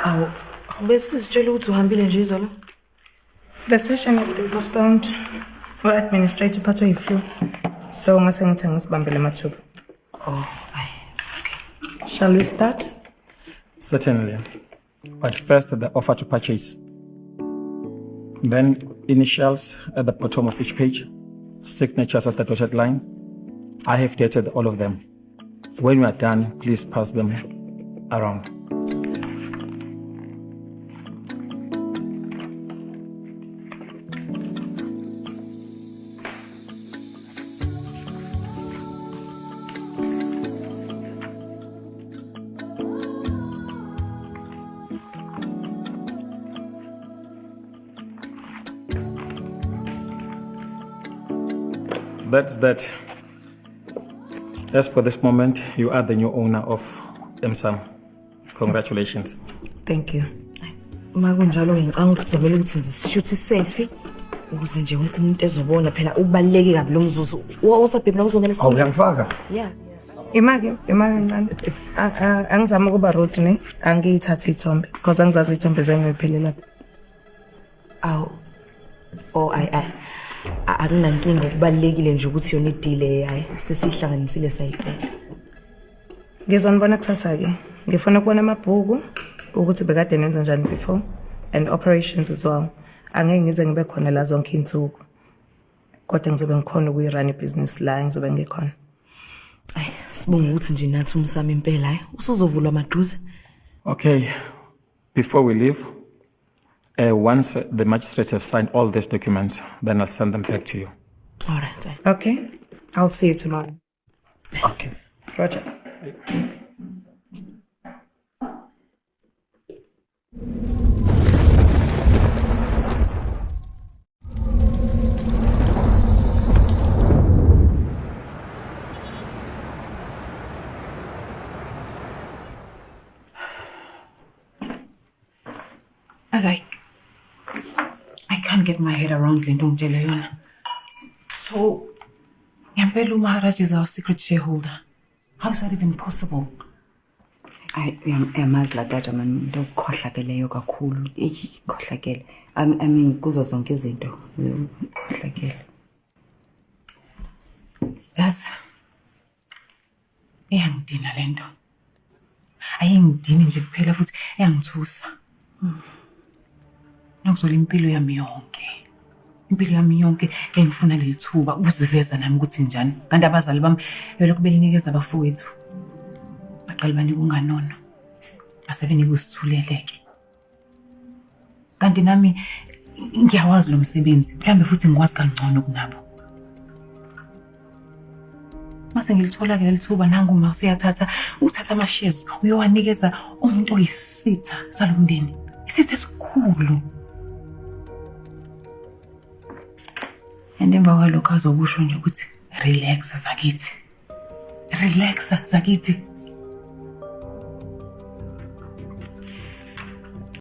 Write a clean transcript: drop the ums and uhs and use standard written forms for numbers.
Awu, bese sitshela ukuthi uhambile nje izolo. The session has been postponed. Administrator uphathwe yi-flu. So ngase ngithi ngisibambele amathuba. Oh, okay. Shall we start? Certainly. But first, the offer to purchase. Then initials at the bottom of each page, signatures at the dotted line. I have dated all of them. When you are done, please pass them around. That's that. As for this moment, you are the new owner of MSAM. Congratulations. Thank you. Makunjalo ngicanga ukuthi kuzomela ukuthi ngishuthi selfie ukuze nje wonke umuntu ezobona phela ubaluleke kabi lo mzuzu. Wasabhebhi na uzongena Awu uyangifaka? Yeah. Imake ncane. Angizama ukuba rude ne. Angiyithatha ithombe because angizazi ithombe zengiphelele lapha. Awu. Oh akunankinga ukubalekile nje ukuthi yona idile hayi sesihlanganisile sayiqela. Ngizonibona kusasa ke. Ngifuna ukubona amabhuku ukuthi bekade nenza njani before and operations as well. Angeke ngize ngibe khona la zonke insuku. Kodwa ngizobe ngikhona ukuyirun ibusiness la ngizobe ngikhona. Ay sibonga ukuthi nje nathi umsami impela hayi usuzovulwa amaduze. Okay. Before we leave, once the magistrates have signed all these documents, then I'll send them back to you. All right. Okay. I'll see you tomorrow. Okay. Roger. As I can't get my head around Lindong Jeleona. So, Yampelu Maharaj is our secret shareholder. How is that even possible? I am as la data man do khohlakele yo kakhulu. Khohlakele. I mean kuzo zonke izinto. Khohlakele. Yes. Iyangidina lento. Ayingidini nje kuphela futhi iyangithusa. Nokuzola impilo yami yonke. Impilo yami yonke engifuna lelithuba ukuziveza nami ukuthi njani. Kanti abazali bami belokhu belinikeza abafowethu. Baqala banika unganono. Asebenika usithuleleke. Kanti nami ngiyawazi lo msebenzi. Mhlambe futhi ngikwazi kangcono kunabo. Mase ngilithola ke lelithuba nangu uma usiyathatha uthatha ama shares uyowanikeza umuntu oyisitha salomndeni. Isitha esikhulu. Emva kwalokho azobusho nje ukuthi relax zakithi.